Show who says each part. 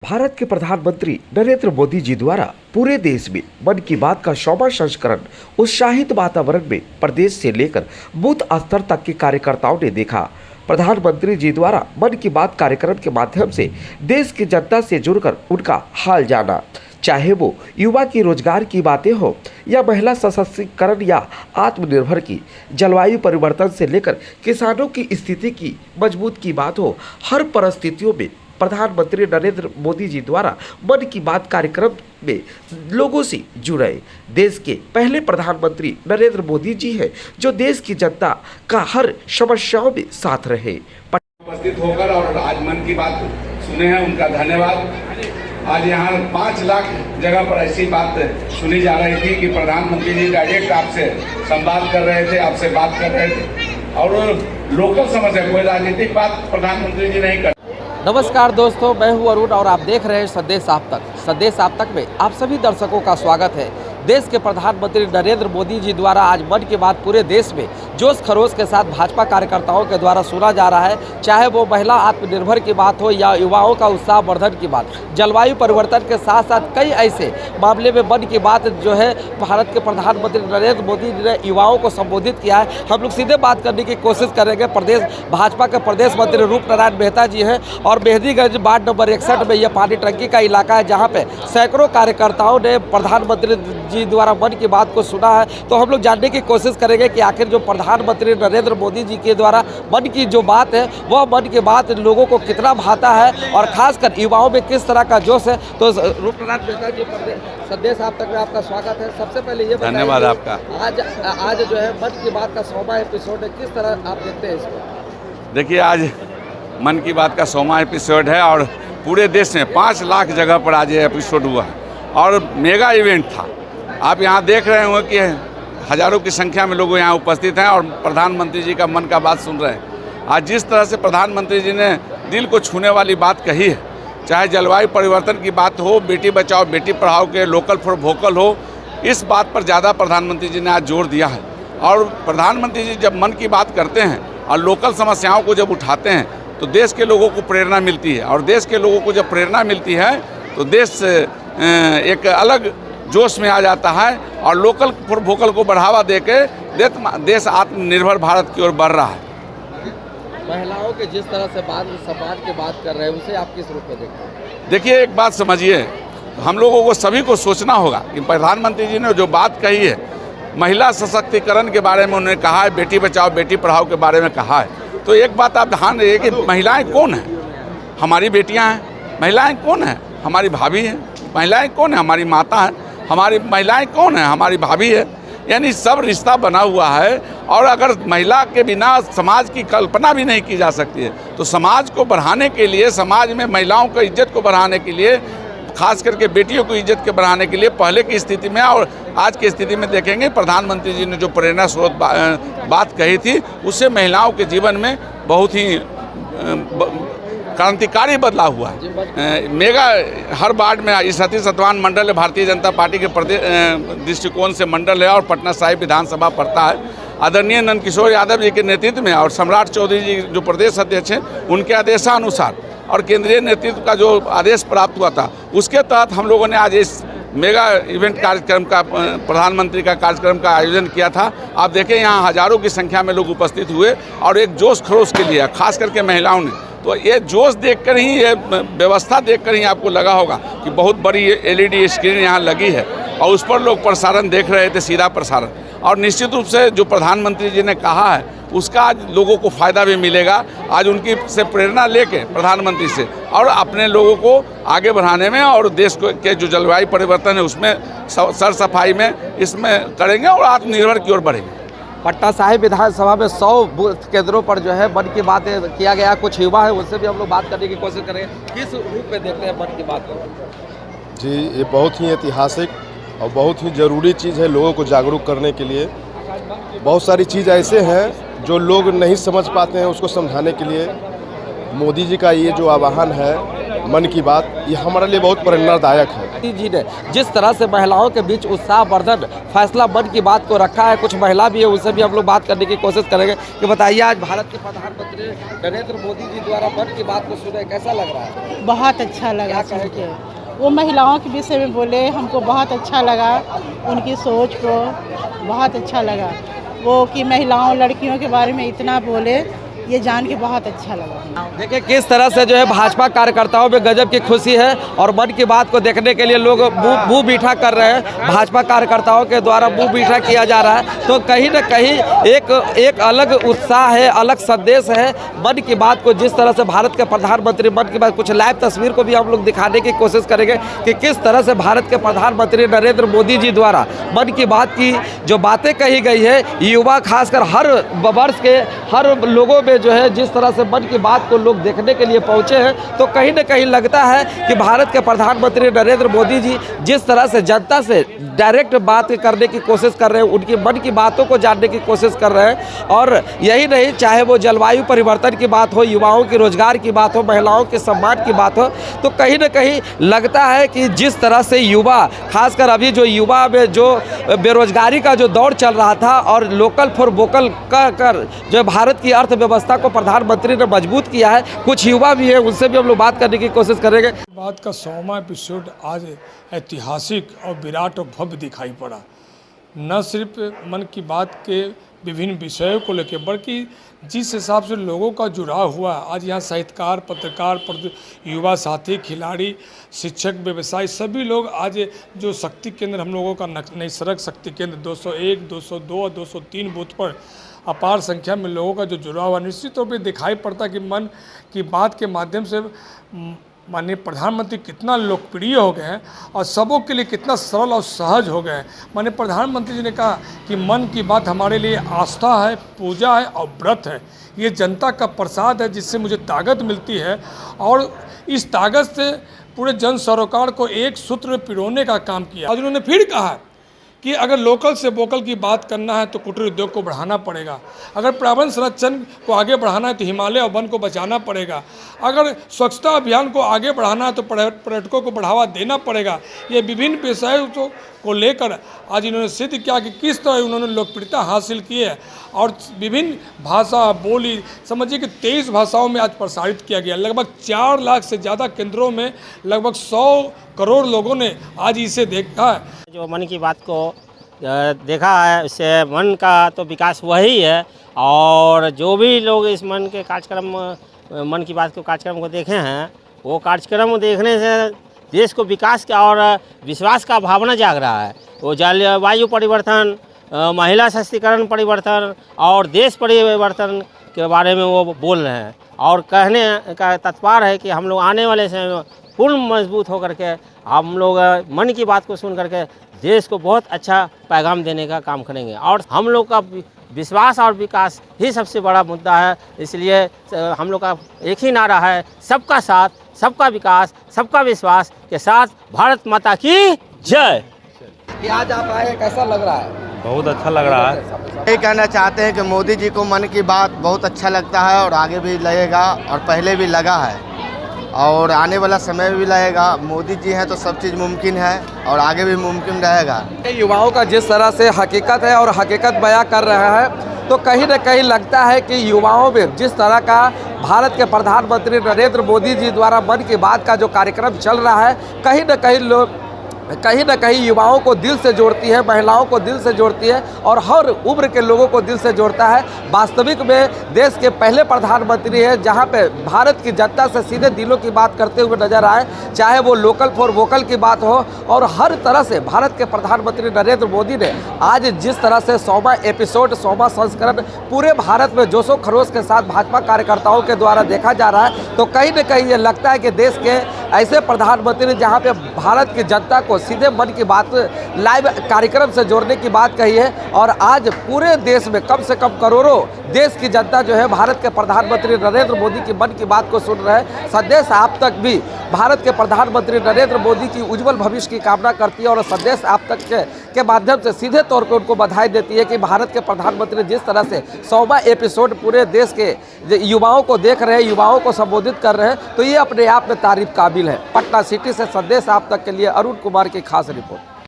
Speaker 1: भारत के प्रधानमंत्री नरेंद्र मोदी जी द्वारा पूरे देश में मन की बात का 100वां संस्करण उत्साहित वातावरण में प्रदेश से लेकर बूथ स्तर तक के कार्यकर्ताओं ने देखा। प्रधानमंत्री जी द्वारा मन की बात कार्यक्रम के माध्यम से देश की जनता से जुड़कर उनका हाल जाना, चाहे वो युवा की रोजगार की बातें हो या महिला सशक्तिकरण या आत्मनिर्भर की, जलवायु परिवर्तन से लेकर किसानों की स्थिति की मजबूत की बात हो, हर परिस्थितियों में प्रधानमंत्री नरेंद्र मोदी जी द्वारा मन की बात कार्यक्रम में लोगों से जुड़े। देश के पहले प्रधानमंत्री नरेंद्र मोदी जी हैं जो देश की जनता का हर समस्याओं में साथ रहे।
Speaker 2: उपस्थित होकर और आज मन की बात सुने हैं, उनका धन्यवाद। आज यहाँ 5 लाख जगह पर ऐसी बात सुनी जा रही थी कि प्रधानमंत्री जी डायरेक्ट आपसे संवाद कर रहे थे, आपसे बात कर रहे थे और लोकल समस्या, कोई राजनीतिक बात प्रधानमंत्री जी नहीं कर।
Speaker 3: नमस्कार दोस्तों, मैं हूं अरुण और आप देख रहे हैं संदेश आप तक। संदेश आप तक में आप सभी दर्शकों का स्वागत है। देश के प्रधानमंत्री नरेंद्र मोदी जी द्वारा आज मन की बात पूरे देश में जोश खरोश के साथ भाजपा कार्यकर्ताओं के द्वारा सुना जा रहा है, चाहे वो महिला आत्मनिर्भर की बात हो या युवाओं का उत्साह वर्धन की बात। जलवायु परिवर्तन के साथ साथ कई ऐसे मामले में मन की बात जो है भारत के प्रधानमंत्री नरेंद्र मोदी जी ने युवाओं को संबोधित किया है। हम लोग सीधे बात करने की कोशिश करेंगे। प्रदेश भाजपा के प्रदेश मंत्री रूपनारायण मेहता जी हैं और मेहंदीगंज वार्ड नंबर 61 में यह पानी टंकी का इलाका है जहाँ पे सैकड़ों कार्यकर्ताओं ने प्रधानमंत्री जी द्वारा मन की बात को सुना है। तो हम लोग जानने की कोशिश करेंगे कि आखिर जो प्रधानमंत्री नरेंद्र मोदी जी के द्वारा मन की जो बात है वह मन की बात लोगों को कितना भाता है और खासकर युवाओं में किस तरह का जोश है। तो रूपनारायण मेहता जी, संदेश आप तक में आपका स्वागत है। सबसे पहले ये
Speaker 2: धन्यवाद आपका।
Speaker 3: आज जो है मन की बात का 100वां एपिसोड है, किस तरह आप देखते हैं इसको?
Speaker 2: देखिए, आज मन की बात का 100वां एपिसोड है और पूरे देश में 5 लाख जगह पर आज ये एपिसोड हुआ है और मेगा इवेंट था। आप यहाँ देख रहे होंगे कि हजारों की संख्या में लोग यहाँ उपस्थित हैं और प्रधानमंत्री जी का मन का बात सुन रहे हैं। आज जिस तरह से प्रधानमंत्री जी ने दिल को छूने वाली बात कही है, चाहे जलवायु परिवर्तन की बात हो, बेटी बचाओ बेटी पढ़ाओ के लोकल फॉर वोकल हो, इस बात पर ज़्यादा प्रधानमंत्री जी ने आज जोर दिया है। और प्रधानमंत्री जी जब मन की बात करते हैं और लोकल समस्याओं को जब उठाते हैं तो देश के लोगों को प्रेरणा मिलती है और देश के लोगों को जब प्रेरणा मिलती है तो देश एक अलग जोश में आ जाता है और लोकल फॉर वोकल को बढ़ावा देके देश आत्मनिर्भर भारत की ओर बढ़ रहा है।
Speaker 3: महिलाओं के जिस तरह से समाज की बात कर रहे हैं उसे आप किस रूप में देखते हैं?
Speaker 2: देखिए, एक बात समझिए, हम लोगों को सभी को सोचना होगा कि प्रधानमंत्री जी ने जो बात कही है, महिला सशक्तिकरण के बारे में उन्होंने कहा है, बेटी बचाओ बेटी पढ़ाओ के बारे में कहा है। तो एक बात आप ध्यान रखिए कि महिलाएं कौन हैं? हमारी बेटियां हैं। महिलाएं कौन हैं? हमारी भाभी हैं। महिलाएं कौन है? हमारी माता हैं। हमारी महिलाएं कौन है? हमारी भाभी है। यानी सब रिश्ता बना हुआ है और अगर महिला के बिना समाज की कल्पना भी नहीं की जा सकती है तो समाज को बढ़ाने के लिए, समाज में महिलाओं की इज्जत को बढ़ाने के लिए, खास करके बेटियों को इज्जत के बढ़ाने के लिए पहले की स्थिति में और आज की स्थिति में देखेंगे, प्रधानमंत्री जी ने जो प्रेरणा स्रोत बात कही थी उससे महिलाओं के जीवन में बहुत ही क्रांतिकारी बदलाव हुआ है। मेगा हर वार्ड में इस सतीश सतवान मंडल है, भारतीय जनता पार्टी के प्रदेश दृष्टिकोण से मंडल है और पटना साहिब विधानसभा पड़ता है। आदरणीय नंदकिशोर यादव जी के नेतृत्व में और सम्राट चौधरी जी जो प्रदेश अध्यक्ष हैं उनके आदेशानुसार और केंद्रीय नेतृत्व का जो आदेश प्राप्त हुआ था उसके तहत हम लोगों ने आज इस मेगा इवेंट कार्यक्रम का, प्रधानमंत्री का कार्यक्रम का आयोजन किया था। आप देखें, यहाँ हजारों की संख्या में लोग उपस्थित हुए और एक जोश खरोश के लिए, खास करके महिलाओं ने। तो ये जोश देखकर ही, ये व्यवस्था देखकर ही आपको लगा होगा कि बहुत बड़ी LED स्क्रीन यहाँ लगी है और उस पर लोग प्रसारण देख रहे थे, सीधा प्रसारण। और निश्चित रूप से जो प्रधानमंत्री जी ने कहा है उसका आज लोगों को फ़ायदा भी मिलेगा। आज उनकी से प्रेरणा लेके प्रधानमंत्री से और अपने लोगों को आगे बढ़ाने में और देश को के जो जलवायु परिवर्तन है उसमें सर सफाई में इसमें करेंगे और आत्मनिर्भर की ओर बढ़ेंगे।
Speaker 3: पटना साहिब विधानसभा में 100 बूथ केंद्रों पर जो है मन की बात किया गया। कुछ युवा है उनसे भी हम लोग बात करने की कोशिश करेंगे। किस रूप में देखते हैं मन की बात को?
Speaker 4: जी, ये बहुत ही ऐतिहासिक और बहुत ही ज़रूरी चीज़ है लोगों को जागरूक करने के लिए। बहुत सारी चीज़ ऐसे हैं जो लोग नहीं समझ पाते हैं, उसको समझाने के लिए मोदी जी का ये जो आह्वान है मन की बात, ये हमारे लिए बहुत प्रेरणादायक है।
Speaker 3: जी ने जिस तरह से महिलाओं के बीच उत्साहवर्धन फैसला मन की बात को रखा है, कुछ महिला भी है, उनसे भी हम लोग बात करने की कोशिश करेंगे कि बताइए आज भारत के प्रधानमंत्री नरेंद्र मोदी जी द्वारा मन की बात को सुने, कैसा लग रहा है?
Speaker 5: बहुत अच्छा लगा
Speaker 3: क्या
Speaker 5: सुन
Speaker 3: कहेंगे?
Speaker 5: के। वो महिलाओं के विषय में बोले, हमको बहुत अच्छा लगा, उनकी सोच को बहुत अच्छा लगा। वो कि महिलाओं लड़कियों के बारे में इतना बोले, ये जान के बहुत अच्छा लगा।
Speaker 3: देखिए किस तरह से जो है भाजपा कार्यकर्ताओं में गजब की खुशी है और मन की बात को देखने के लिए लोग मुंह मीठा कर रहे हैं। भाजपा कार्यकर्ताओं के द्वारा मुंह मीठा किया जा रहा है, तो कहीं न कहीं एक अलग उत्साह है, अलग संदेश है मन की बात को। जिस तरह से भारत के प्रधानमंत्री मन की बात, कुछ लाइव तस्वीर को भी हम लोग दिखाने की कोशिश करेंगे कि किस तरह से भारत के प्रधानमंत्री नरेंद्र मोदी जी द्वारा मन की बात की जो बातें कही गई है, युवा खासकर हर वर्ष के हर लोगों में जो है जिस तरह से मन की बात को लोग देखने के लिए पहुंचे हैं, तो कहीं न कहीं लगता है कि भारत के प्रधानमंत्री नरेंद्र मोदी जी जिस तरह से जनता से डायरेक्ट बात करने की कोशिश कर रहे हैं, उनकी मन की बातों को जानने की कोशिश कर रहे हैं। और यही नहीं, चाहे वो जलवायु परिवर्तन की बात हो, युवाओं की रोजगार की बात हो, महिलाओं के सम्मान की बात हो, तो कहीं न कहीं लगता है कि जिस तरह से युवा, खासकर अभी जो युवा में जो बेरोजगारी का जो दौर चल रहा था और लोकल फॉर वोकल कर जो भारत की अर्थव्यवस्था को प्रधानमंत्री ने मजबूत किया है, कुछ युवा भी है, उनसे भी हम लोग बात करने की कोशिश करेंगे।
Speaker 6: बात का 100वां एपिसोड आज ऐतिहासिक और विराट और भव्य दिखाई पड़ा। न सिर्फ मन की बात के विभिन्न विषयों को लेकर, बल्कि जिस हिसाब से लोगों का जुड़ाव हुआ, आज यहाँ साहित्यकार, पत्रकार, युवा साथी, खिलाड़ी, शिक्षक, व्यवसायी, सभी लोग आज जो शक्ति केंद्र हम लोगों का नैसर्गिक शक्ति केंद्र 201, 202 और 203 बूथ पर अपार संख्या में लोगों का जो जुड़ाव हुआ, निश्चित तौर पर दिखाई पड़ता कि मन की बात के माध्यम से माननीय प्रधानमंत्री कितना लोकप्रिय हो गए हैं और सबों के लिए कितना सरल और सहज हो गए हैं। माननीय प्रधानमंत्री जी ने कहा कि मन की बात हमारे लिए आस्था है, पूजा है और व्रत है। ये जनता का प्रसाद है जिससे मुझे ताकत मिलती है और इस ताकत से पूरे जन सरोकार को एक सूत्र में पिरोने का काम किया। और उन्होंने फिर कहा कि अगर लोकल से वोकल की बात करना है तो कुटीर उद्योग को बढ़ाना पड़ेगा, अगर पर्यावरण संरक्षण को आगे बढ़ाना है तो हिमालय और वन को बचाना पड़ेगा, अगर स्वच्छता अभियान को आगे बढ़ाना है तो पर्यटकों को बढ़ावा देना पड़ेगा। ये विभिन्न विषयों को लेकर आज इन्होंने सिद्ध किया कि किस तरह उन्होंने लोकप्रियता हासिल की है और विभिन्न भाषा बोली, समझिए कि 23 भाषाओं में आज प्रसारित किया गया। लगभग 4 लाख से ज़्यादा केंद्रों में लगभग 100 करोड़ लोगों ने आज इसे देखा है।
Speaker 7: जो मन की बात को देखा है, उससे मन का तो विकास वही है और जो भी लोग इस मन के कार्यक्रम, मन की बात को कार्यक्रम को देखे हैं, वो कार्यक्रम देखने से देश को विकास का और विश्वास का भावना जाग रहा है। वो जलवायु परिवर्तन, महिला सशक्तिकरण परिवर्तन और देश परिवर्तन के बारे में वो बोल रहे हैं और कहने का तात्पर्य है कि हम लोग आने वाले समय में पूर्ण मजबूत होकर के हम लोग मन की बात को सुन करके देश को बहुत अच्छा पैगाम देने का काम करेंगे और हम लोग का विश्वास और विकास ही सबसे बड़ा मुद्दा है। इसलिए हम लोग का एक ही नारा है, सबका साथ, सबका विकास, सबका विश्वास के साथ भारत माता की जय।
Speaker 3: आज आप आए, कैसा लग रहा है?
Speaker 8: बहुत अच्छा लग रहा है।
Speaker 9: यही कहना चाहते हैं कि मोदी जी को मन की बात बहुत अच्छा लगता है और आगे भी लगेगा और पहले भी लगा है और आने वाला समय भी लगेगा। मोदी जी हैं तो सब चीज़ मुमकिन है और आगे भी मुमकिन रहेगा।
Speaker 3: युवाओं का जिस तरह से हकीकत है और हकीकत बयां कर रहे हैं, तो कहीं न कहीं लगता है कि युवाओं में जिस तरह का भारत के प्रधानमंत्री नरेंद्र मोदी जी द्वारा मन की बात का जो कार्यक्रम चल रहा है, कहीं न कहीं युवाओं को दिल से जोड़ती है, महिलाओं को दिल से जोड़ती है और हर उम्र के लोगों को दिल से जोड़ता है। वास्तविक में देश के पहले प्रधानमंत्री हैं जहां पे भारत की जनता से सीधे दिलों की बात करते हुए नजर आए, चाहे वो लोकल फॉर वोकल की बात हो। और हर तरह से भारत के प्रधानमंत्री नरेंद्र मोदी ने आज जिस तरह से 100वां एपिसोड, 100वां संस्करण पूरे भारत में जोशो खरोश के साथ भाजपा कार्यकर्ताओं के द्वारा देखा जा रहा है, तो कहीं न कहीं ये लगता है कि देश के ऐसे प्रधानमंत्री जहाँ पे भारत की जनता को सीधे मन की बात लाइव कार्यक्रम से जोड़ने की बात कही है। और आज पूरे देश में कम से कम करोड़ों देश की जनता जो है भारत के प्रधानमंत्री नरेंद्र मोदी की मन की बात को सुन रहे हैं। संदेश आप तक भी भारत के प्रधानमंत्री नरेंद्र मोदी की उज्जवल भविष्य की कामना करती है और संदेश आप तक के के माध्यम से सीधे तौर पर उनको बधाई देती है कि भारत के प्रधानमंत्री जिस तरह से 100वां एपिसोड पूरे देश के युवाओं को देख रहे हैं, युवाओं को संबोधित कर रहे हैं, तो ये अपने आप में तारीफ काबिल है। पटना सिटी से संदेश आप तक के लिए अरुण कुमार की खास रिपोर्ट।